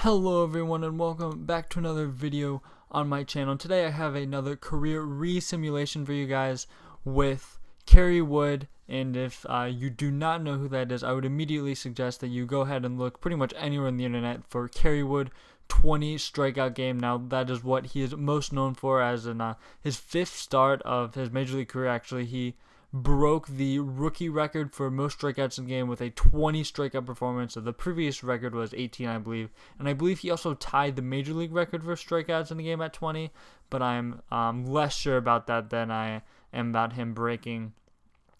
Hello everyone and welcome back to another video on my channel. Today I have another career re-simulation for you guys with Kerry Wood, and if you do not know who that is, I would immediately suggest that you go ahead and look pretty much anywhere on the internet for Kerry Wood 20 strikeout game. Now that is what he is most known for, as in his fifth start of his major league career. Actually, he broke the rookie record for most strikeouts in a game with a 20 strikeout performance. So the previous record was 18, I believe, and I believe he also tied the major league record for strikeouts in a game at 20. But I'm less sure about that than I am about him breaking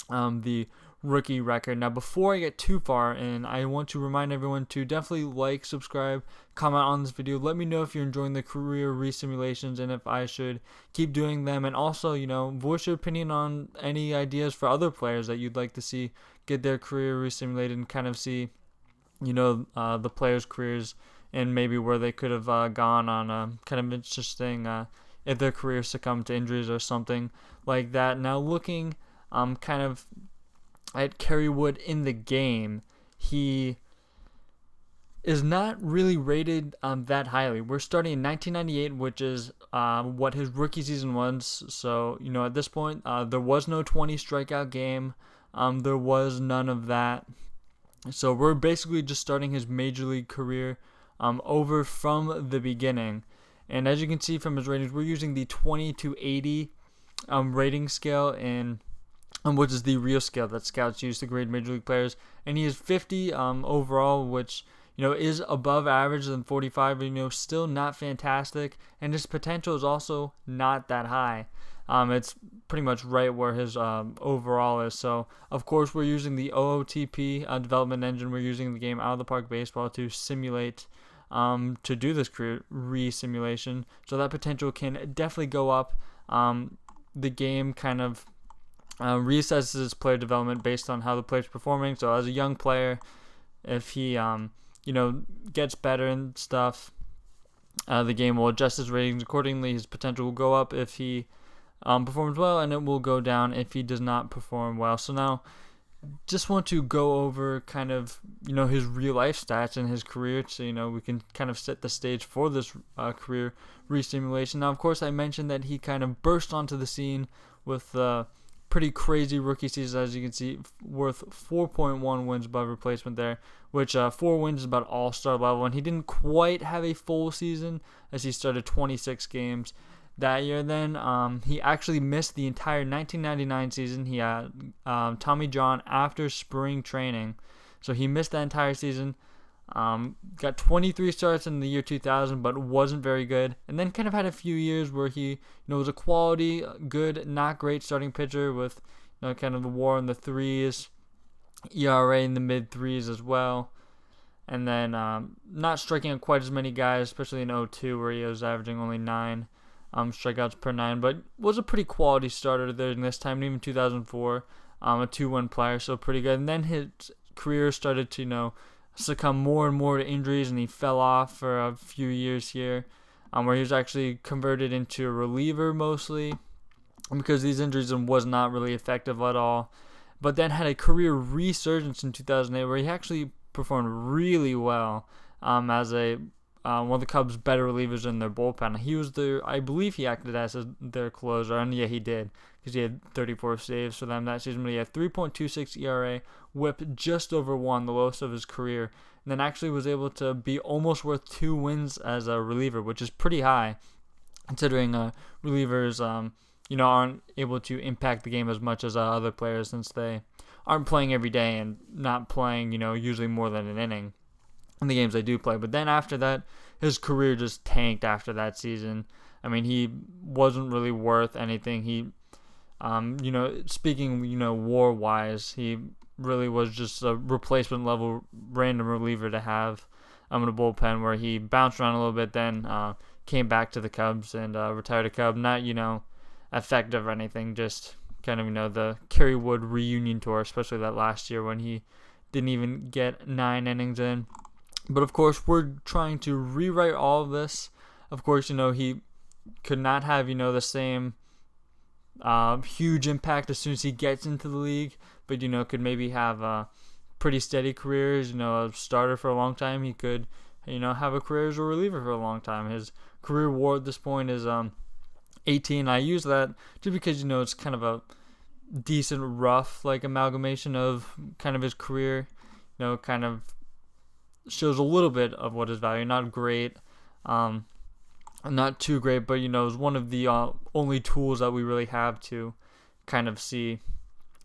the rookie record. Now, before I get too far, and I want to remind everyone to definitely like, subscribe, comment on this video. Let me know if you're enjoying the career re-simulations and if I should keep doing them, and also, voice your opinion on any ideas for other players that you'd like to see get their career re-simulated, and kind of see the players' careers and maybe where they could have gone on a kind of interesting if their career succumbed to injuries or something like that. Now, looking kind of at Kerry Wood in the game, he is not really rated that highly. We're starting in 1998, which is what his rookie season was. So, at this point, there was no 20 strikeout game. There was none of that. So we're basically just starting his major league career over from the beginning. And as you can see from his ratings, we're using the 20 to 80 rating scale, which is the real scale that scouts use to grade major league players. And he is 50 overall, which is above average than 45, but still not fantastic. And his potential is also not that high. It's pretty much right where his overall is. So of course we're using the OOTP development engine. We're using the game Out of the Park Baseball to simulate to do this career re-simulation. So that potential can definitely go up. The game kind of reassesses his player development based on how the player's performing. So as a young player, if he gets better and stuff, the game will adjust his ratings accordingly. His potential will go up if he performs well, and it will go down if he does not perform well. So now, just want to go over kind of his real life stats in his career, so we can kind of set the stage for this career re-simulation. Now, of course, I mentioned that he kind of burst onto the scene with pretty crazy rookie season, as you can see, worth 4.1 wins above replacement there, which 4 wins is about all-star level, and he didn't quite have a full season as he started 26 games that year. Then he actually missed the entire 1999 season. He had Tommy John after spring training, so he missed that entire season. Got 23 starts in the year 2000, but wasn't very good. And then kind of had a few years where he, was a quality, good, not great starting pitcher with, kind of the WAR in the threes, ERA in the mid threes as well. And then not striking out quite as many guys, especially in 2002, where he was averaging only 9 strikeouts per 9, but was a pretty quality starter there in this time. And even 2004, a 2-1 player, so pretty good. And then his career started to, succumb more and more to injuries, and he fell off for a few years here, where he was actually converted into a reliever mostly because these injuries was not really effective at all. But then had a career resurgence in 2008, where he actually performed really well as one of the Cubs' better relievers in their bullpen. He was I believe he acted as their closer, and yeah, he did, because he had 34 saves for them that season. But he had 3.26 ERA, whip just over 1, the lowest of his career, and then actually was able to be almost worth 2 wins as a reliever, which is pretty high, considering relievers aren't able to impact the game as much as other players, since they aren't playing every day and not playing usually more than an inning in the games they do play. But then after that, his career just tanked after that season. I mean, he wasn't really worth anything. He, speaking, WAR-wise, he really was just a replacement level random reliever to have in a bullpen, where he bounced around a little bit, then came back to the Cubs and retired a Cub. Not, effective or anything, just kind of, the Kerry Wood reunion tour, especially that last year when he didn't even get 9 innings in. But of course, we're trying to rewrite all of this. Of course, he could not have, the same huge impact as soon as he gets into the league, but, could maybe have pretty steady careers, a starter for a long time. He could, have a career as a reliever for a long time. His career WAR at this point is 18. I use that just because it's kind of a decent rough amalgamation of kind of his career. Kind of shows a little bit of what his value. Not great, not too great, but is one of the only tools that we really have to kind of see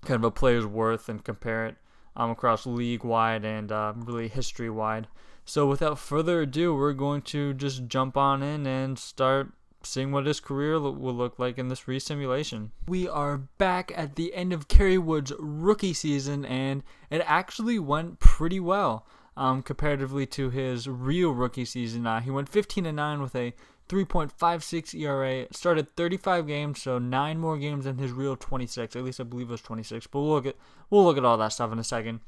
kind of a player's worth and compare it across league wide and really history wide. So without further ado, we're going to just jump on in and start seeing what his career will look like in this resimulation. We are back at the end of Kerry Wood's rookie season, and it actually went pretty well comparatively to his real rookie season. He went 15-9 with a 3.56 ERA, started 35 games, so 9 more games than his real 26. At least I believe it was 26, but we'll look at all that stuff in a second.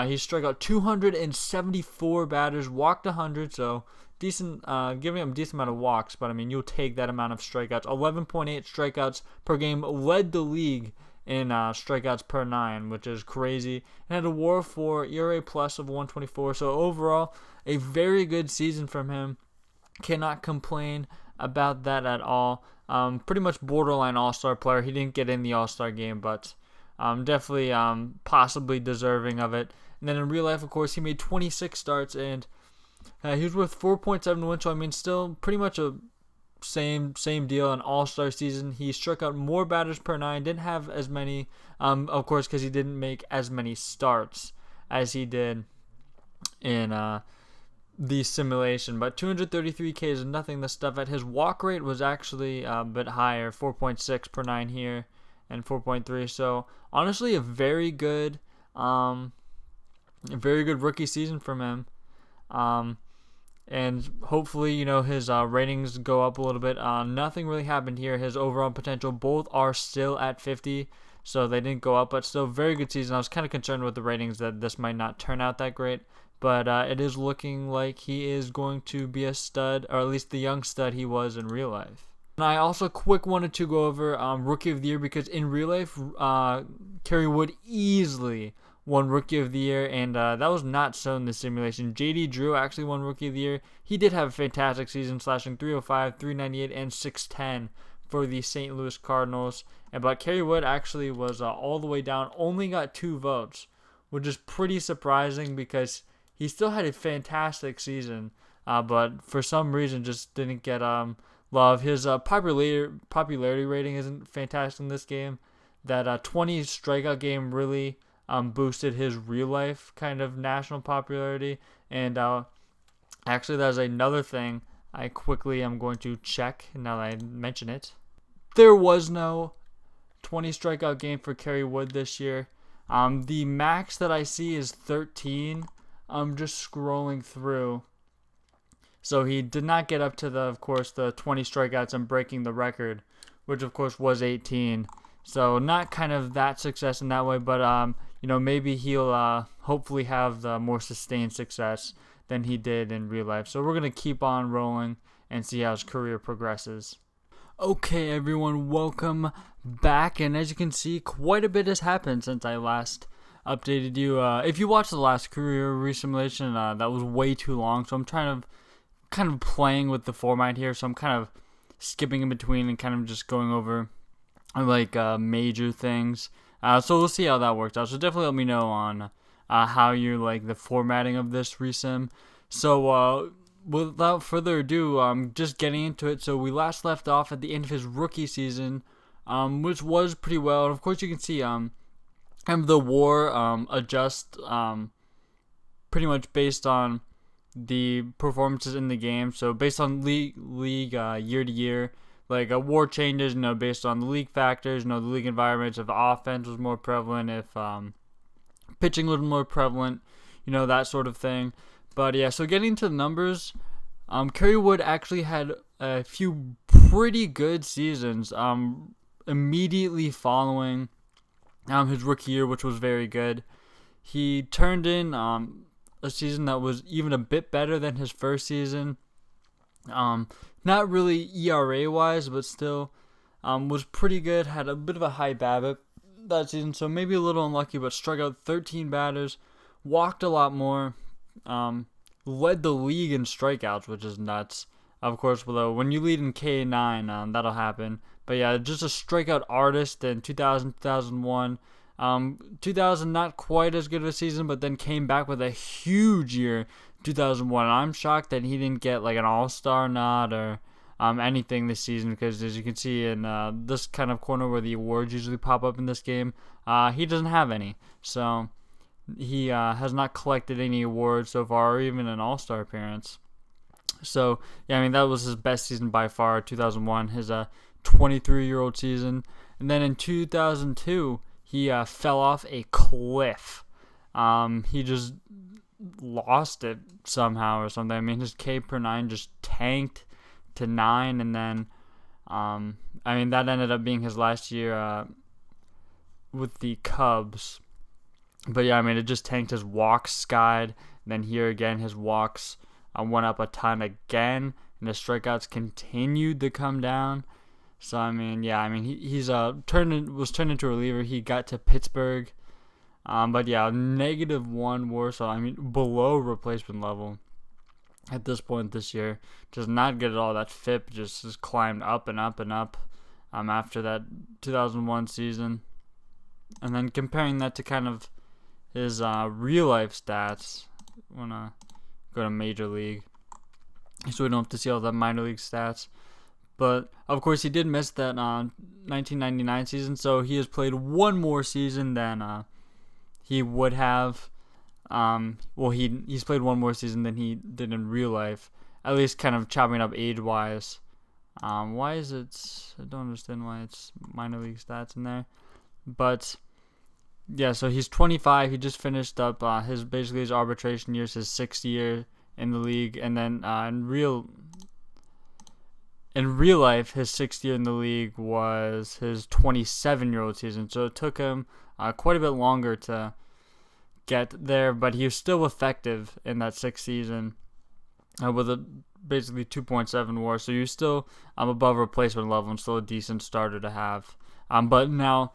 He struck out 274 batters, walked 100, so decent, giving him a decent amount of walks, but you'll take that amount of strikeouts. 11.8 strikeouts per game, led the league in strikeouts per 9, which is crazy. And had a WAR for ERA plus of 124, so overall, a very good season from him. Cannot complain about that at all. Pretty much borderline all-star player. He didn't get in the all-star game, but definitely possibly deserving of it. And then in real life, of course, he made 26 starts, and he was worth 4.7 wins, so still pretty much a same deal, an all-star season. He struck out more batters per 9, didn't have as many, of course, because he didn't make as many starts as he did in the simulation, but 233 Ks is nothing to stuff at. His walk rate was actually a bit higher, 4.6 per 9 here and 4.3, so honestly a very good rookie season from him, and hopefully his ratings go up a little bit. Nothing really happened here. His overall potential, both are still at 50, so they didn't go up, but still very good season. I was kind of concerned with the ratings that this might not turn out that great, but it is looking like he is going to be a stud, or at least the young stud he was in real life. And I also wanted to go over Rookie of the Year, because in real life, Kerry Wood easily won Rookie of the Year, and that was not so in the simulation. JD Drew actually won Rookie of the Year. He did have a fantastic season, slashing 305, 398, and 610 for the St. Louis Cardinals. But Kerry Wood actually was all the way down, only got 2 votes, which is pretty surprising because he still had a fantastic season, but for some reason just didn't get love. His popularity rating isn't fantastic in this game. That 20 strikeout game really boosted his real life kind of national popularity, and actually that's another thing I quickly am going to check now that I mention it. There was no 20 strikeout game for Kerry Wood this year. The max that I see is 13. I'm just scrolling through. So he did not get up to of course, the 20 strikeouts and breaking the record, which of course was 18. So not kind of that success in that way, but maybe he'll hopefully have the more sustained success than he did in real life. So we're going to keep on rolling and see how his career progresses. Okay, everyone, welcome back. And as you can see, quite a bit has happened since I last updated you. If you watched the last career resimulation, that was way too long, so I'm kind of playing with the format here, so I'm kind of skipping in between and kind of just going over major things. So we'll see how that works out. So definitely let me know on how you like the formatting of this resim. So without further ado, just getting into it. So we last left off at the end of his rookie season, which was pretty well. And of course you can see kind of the WAR adjust pretty much based on the performances in the game. So based on league year to year, like a WAR changes, based on the league factors, the league environments. If offense was more prevalent, if pitching was more prevalent, that sort of thing. But yeah, so getting to the numbers, Kerry Wood actually had a few pretty good seasons immediately following his rookie year, which was very good. He turned in a season that was even a bit better than his first season. Not really ERA wise, but still was pretty good. Had a bit of a high BABIP that season, so maybe a little unlucky, but struck out 13 batters, walked a lot more, led the league in strikeouts, which is nuts. Of course, though, when you lead in K9, that'll happen. But yeah, just a strikeout artist in 2000, 2001. 2000, not quite as good of a season, but then came back with a huge year, 2001. I'm shocked that he didn't get like an all-star nod or anything this season, because as you can see in this kind of corner where the awards usually pop up in this game, he doesn't have any. So he has not collected any awards so far, or even an all-star appearance. So yeah, I mean, that was his best season by far, 2001, his 23-year-old season. And then in 2002, he fell off a cliff. He just lost it somehow or something. I mean, his K per 9 just tanked to 9, and then I mean, that ended up being his last year with the Cubs. But yeah, I mean, it just tanked. His walks skied. And then here again, his walks went up a ton again, and his strikeouts continued to come down. So I mean, yeah, I mean, he's was turned into a reliever. He got to Pittsburgh, but yeah, -1 WAR. So I mean, below replacement level at this point this year. Just not good at all. That FIP just climbed up and up and up after that 2001 season. And then comparing that to kind of his real life stats. I want to go to Major League, so we don't have to see all the minor league stats. But of course, he did miss that 1999 season, so he has played one more season than he would have. Well, he's played one more season than he did in real life, at least kind of chopping up age-wise. Why is it? I don't understand why it's minor league stats in there. But yeah, so he's 25. He just finished up his arbitration years, his 6th year in the league, and then in real life, his 6th year in the league was his 27-year-old season. So it took him quite a bit longer to get there, but he was still effective in that 6th season with a basically 2.7 WAR. So you're still above replacement level and still a decent starter to have. But now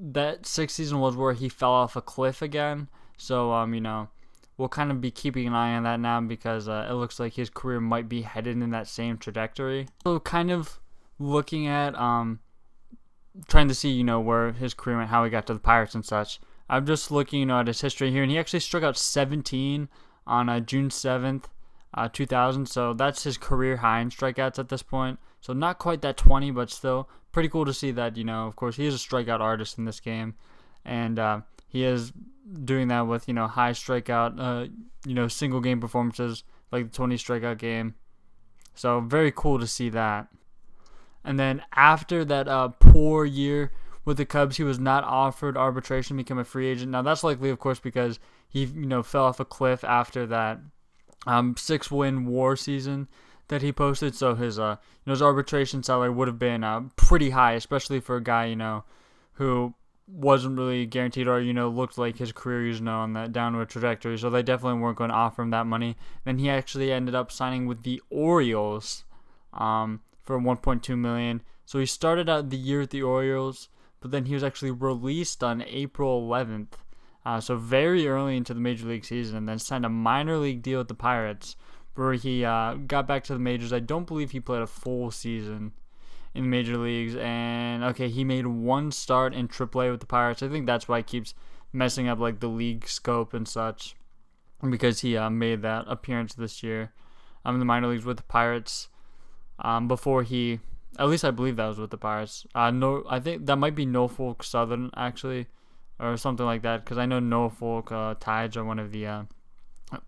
that 6th season was where he fell off a cliff again. So you know, we'll kind of be keeping an eye on that now, because it looks like his career might be headed in that same trajectory. So kind of looking at trying to see, you know, where his career went, how he got to the Pirates and such. I'm just looking, you know, at his history here, and he actually struck out 17 on June 7th, 2000. So that's his career high in strikeouts at this point. So not quite that 20, but still pretty cool to see that, you know, of course, he is a strikeout artist in this game, and he is doing that with, you know, high strikeout, you know, single game performances like the 20 strikeout game. So very cool to see that. And then after that poor year with the Cubs, he was not offered arbitration, became a free agent. Now that's likely, of course, because he, you know, fell off a cliff after that 6-win WAR season that he posted. So his you know, his arbitration salary would have been pretty high, especially for a guy, you know, who wasn't really guaranteed, or, you know, looked like his career was, you know, on that downward trajectory. So they definitely weren't going to offer him that money. Then he actually ended up signing with the Orioles for $1.2 million. So he started out the year with the Orioles, but then he was actually released on April 11th. So very early into the Major League season, and then signed a minor league deal with the Pirates, where he got back to the majors. I don't believe he played a full season in the major leagues, and okay, he made one start in AAA with the Pirates. I think that's why he keeps messing up like the league scope and such, because he made that appearance this year in the minor leagues with the Pirates. Before he, at least I believe that was with the Pirates. No, I think that might be Norfolk Southern actually, or something like that, because I know Norfolk Tides are one of the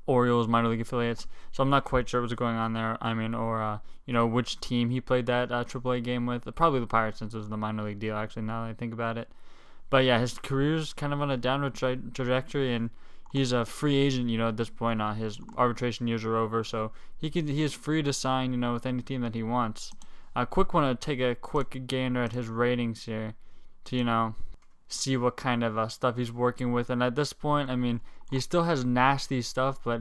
Orioles minor league affiliates, so I'm not quite sure what's going on there. I mean, or you know, which team he played that AAA game with. Probably the Pirates, since it was the minor league deal, actually, now that I think about it. But yeah, his career's kind of on a downward trajectory, and he's a free agent, you know, at this point. His arbitration years are over, so he is free to sign, you know, with any team that he wants. Want to take a quick gander at his ratings here to, you know, see what kind of stuff he's working with. And at this point, I mean, he still has nasty stuff, but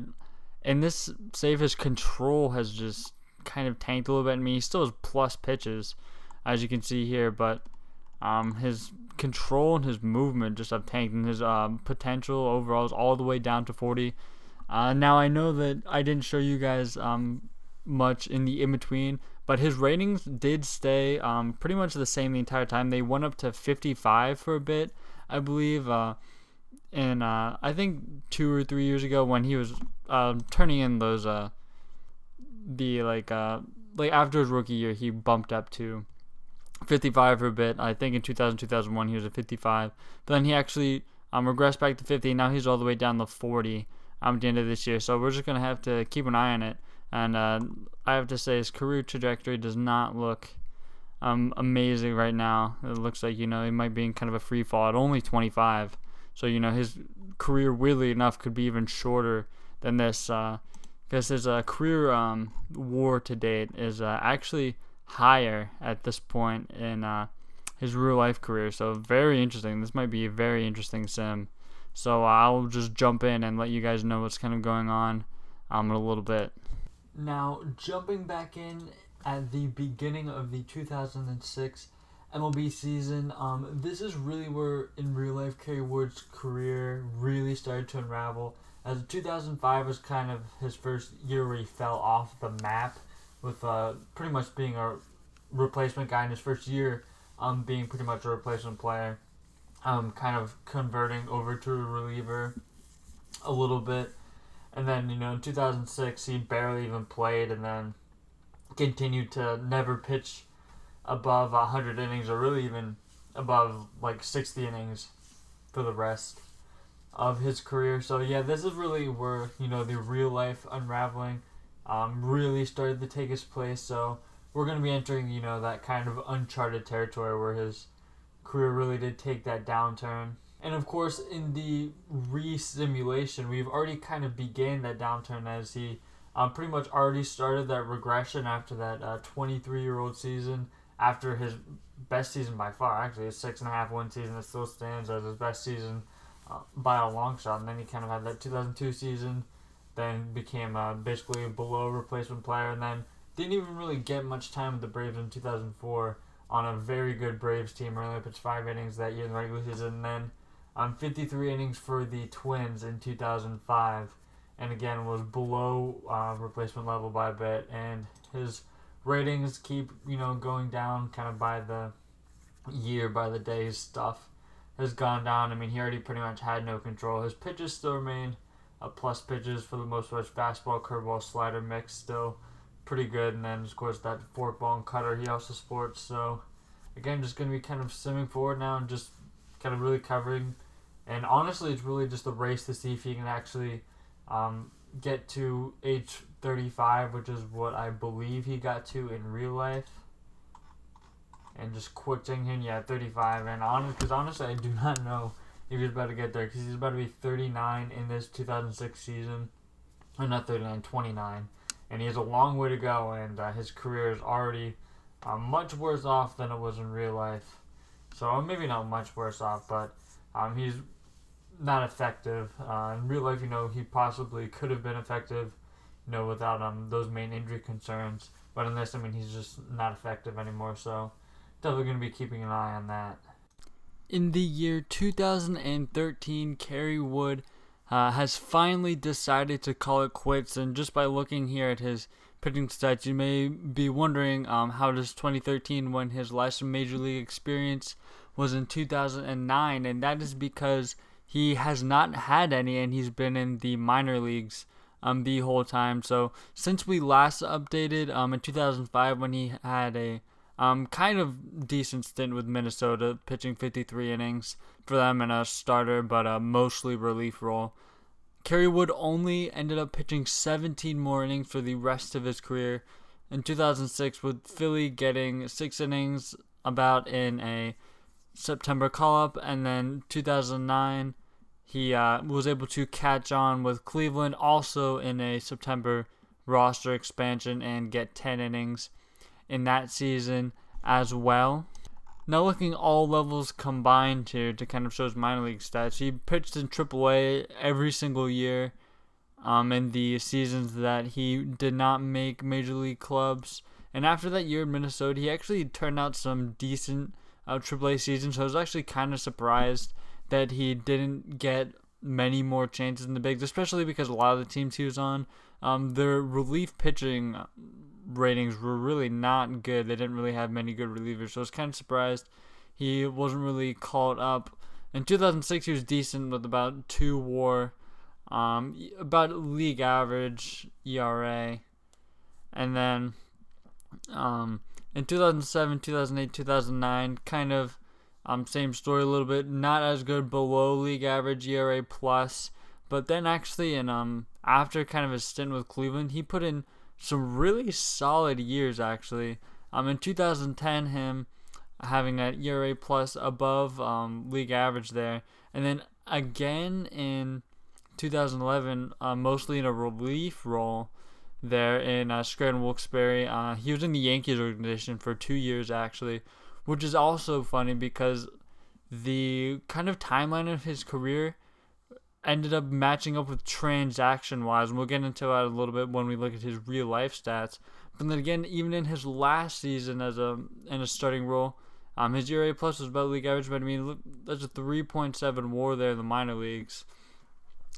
in this save, his control has just kind of tanked a little bit. I mean, he still has plus pitches, as you can see here, but his control and his movement just have tanked, and his potential overall is all the way down to 40. Now I know that I didn't show you guys much in the in-between, but his ratings did stay pretty much the same the entire time. They went up to 55 for a bit, I believe, and I think 2 or 3 years ago when he was turning in those like after his rookie year, he bumped up to 55 for a bit. I think in 2001 he was at 55, but then he actually regressed back to 50, and now he's all the way down to 40 at the end of this year. So we're just gonna have to keep an eye on it. And I have to say, his career trajectory does not look amazing right now. It looks like, he might be in kind of a free fall at only 25. So, his career, weirdly enough, could be even shorter than this. Because his career WAR to date is actually higher at this point in his real life career. So very interesting. This might be a very interesting sim. So I'll just jump in and let you guys know what's kind of going on in a little bit. Now, jumping back in at the beginning of the 2006 MLB season, this is really where, in real life, Kerry Wood's career really started to unravel, as 2005 was kind of his first year where he fell off the map, with pretty much being a replacement guy in his first year, being pretty much a replacement player, kind of converting over to a reliever a little bit. And then, in 2006, he barely even played, and then continued to never pitch above 100 innings, or really even above, 60 innings for the rest of his career. So, yeah, this is really where, the real-life unraveling really started to take its place. So, we're going to be entering, that kind of uncharted territory where his career really did take that downturn. And of course, in the re-simulation, we've already kind of began that downturn, as he pretty much already started that regression after that 23-year-old season, after his best season by far. Actually, his 6.5 win season, it still stands as his best season by a long shot. And then he kind of had that 2002 season, then became basically a below replacement player, and then didn't even really get much time with the Braves in 2004 on a very good Braves team. Only pitched 5 innings that year in the regular season, and then 53 innings for the Twins in 2005, and again was below replacement level by a bit. And his ratings keep going down kind of by the year, by the day. His stuff has gone down. I mean, he already pretty much had no control. His pitches still remain plus pitches for the most part. Fastball, curveball, slider mix still pretty good, and then of course that forkball and cutter he also sports. So again, just going to be kind of simming forward now and just kind of really covering. And honestly, it's really just a race to see if he can actually get to age 35, which is what I believe he got to in real life. And just quitting him, 35. And honestly, I do not know if he's about to get there, because he's about to be 39 in this 2006 season. Or not 39, 29. And he has a long way to go, and his career is already much worse off than it was in real life. So maybe not much worse off, but he's not effective. In real life, he possibly could have been effective, without those main injury concerns. But in this, he's just not effective anymore. So definitely going to be keeping an eye on that. In the year 2013, Kerry Wood has finally decided to call it quits. And just by looking here at his pitching stats, you may be wondering how does 2013, when his last major league experience was in 2009, and that is because he has not had any, and he's been in the minor leagues the whole time. So since we last updated in 2005, when he had a kind of decent stint with Minnesota, pitching 53 innings for them and a starter, but a mostly relief role, Kerry Wood only ended up pitching 17 more innings for the rest of his career in 2006, with Philly getting 6 innings about in a September call-up, and then 2009 he was able to catch on with Cleveland also in a September roster expansion and get 10 innings in that season as well. Now looking all levels combined here to kind of show his minor league stats, he pitched in AAA every single year in the seasons that he did not make major league clubs. And after that year in Minnesota, he actually turned out some decent AAA seasons, so I was actually kind of surprised that he didn't get many more chances in the bigs, especially because a lot of the teams he was on, their relief pitching ratings were really not good. They didn't really have many good relievers, so I was kind of surprised he wasn't really called up. In 2006, he was decent with about 2 WAR, about league average ERA, and then in 2007, 2008, 2009, kind of same story a little bit. Not as good, below league average ERA plus, but then actually after kind of a stint with Cleveland, he put in some really solid years actually. In 2010, him having an ERA plus above league average there, and then again in 2011, mostly in a relief role there in Scranton Wilkes-Barre. He was in the Yankees organization for 2 years actually, which is also funny because the kind of timeline of his career ended up matching up with transaction-wise, and we'll get into that a little bit when we look at his real-life stats. But then again, even in his last season in a starting role, his ERA plus was about league average, but I mean, look, that's a 3.7 WAR there in the minor leagues.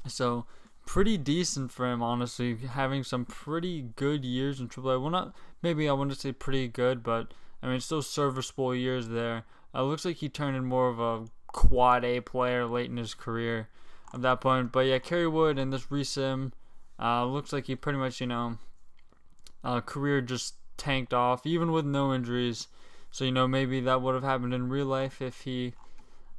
So pretty decent for him, honestly, having some pretty good years in AAA. Well, not maybe I wouldn't say pretty good, but I mean, still serviceable years there. Looks like he turned in more of a quad A player late in his career at that point. But yeah, Kerry Wood in this resim, looks like he pretty much, career just tanked off, even with no injuries. So, maybe that would have happened in real life if he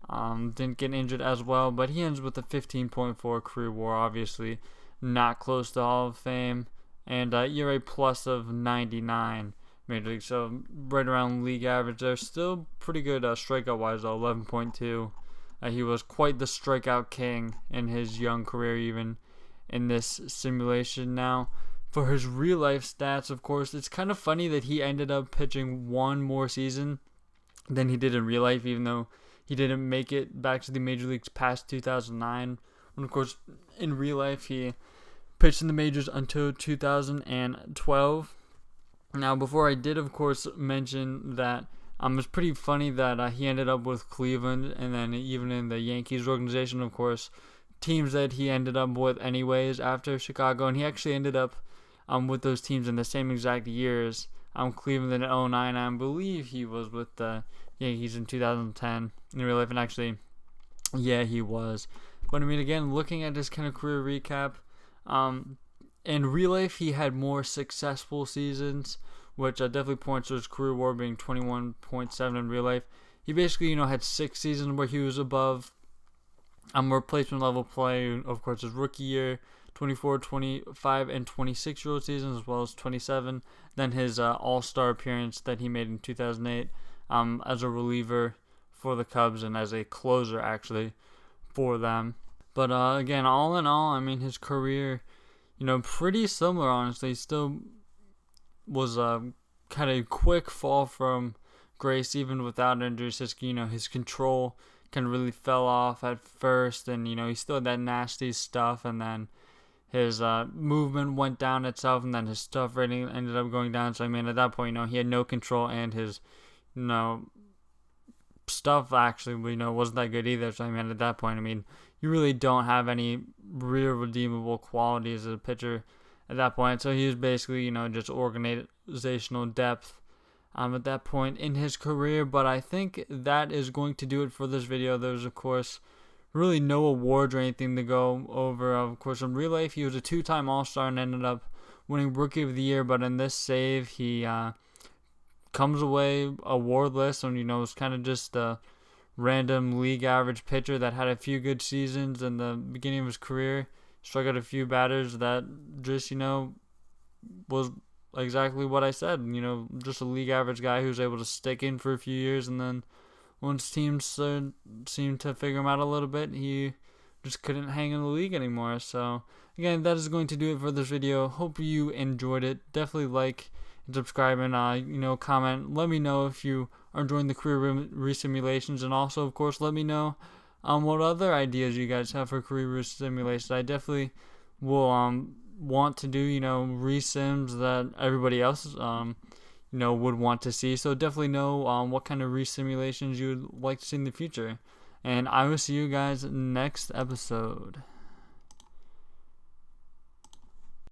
didn't get injured as well. But he ends with a 15.4 career WAR, obviously not close to Hall of Fame, and ERA plus of 99 Major League. So right around league average there. Still pretty good strikeout wise though, 11.2. He was quite the strikeout king in his young career, even in this simulation. Now, for his real life stats, of course, it's kind of funny that he ended up pitching one more season than he did in real life, even though he didn't make it back to the major leagues past 2009. And of course, in real life, he pitched in the majors until 2012. Now, before I did, of course, mention that it's pretty funny that he ended up with Cleveland, and then even in the Yankees organization, of course, teams that he ended up with anyways after Chicago, and he actually ended up with those teams in the same exact years. Cleveland in 2009, I believe he was with the Yankees in 2010 in real life, and actually, yeah, he was. But I mean, again, looking at his kind of career recap, in real life, he had more successful seasons, which definitely points to his career WAR being 21.7 in real life. He basically, had 6 seasons where he was above replacement level play. Of course, his rookie year, 24, 25, and 26-year-old seasons, as well as 27. Then his All-Star appearance that he made in 2008 as a reliever for the Cubs and as a closer, actually, for them. But again, all in all, I mean, his career, pretty similar, honestly. He still was kind of quick fall from grace, even without injuries. His control kind of really fell off at first, and he still had that nasty stuff, and then his movement went down itself, and then his stuff rating ended up going down. So I mean, at that point, he had no control, and his stuff actually wasn't that good either. So I mean, at that point, you really don't have any real redeemable qualities as a pitcher at that point. So he was basically just organizational depth at that point in his career. But I think that is going to do it for this video. There's, of course, really no awards or anything to go over. Of course, in real life, he was a 2-time All-Star and ended up winning Rookie of the Year. But in this save, he comes away awardless, and was kind of just a random league average pitcher that had a few good seasons in the beginning of his career. Struck out a few batters that just was exactly what I said. Just a league average guy who was able to stick in for a few years, and then once teams seemed to figure him out a little bit, he just couldn't hang in the league anymore. So again, that is going to do it for this video. Hope you enjoyed it. Definitely like and subscribe, and comment. Let me know if you are enjoying the career resimulations, and also, of course, let me know what other ideas you guys have for career resimulations. I definitely will want to do resims that everybody else would want to see. So definitely know what kind of resimulations you would like to see in the future. And I will see you guys next episode.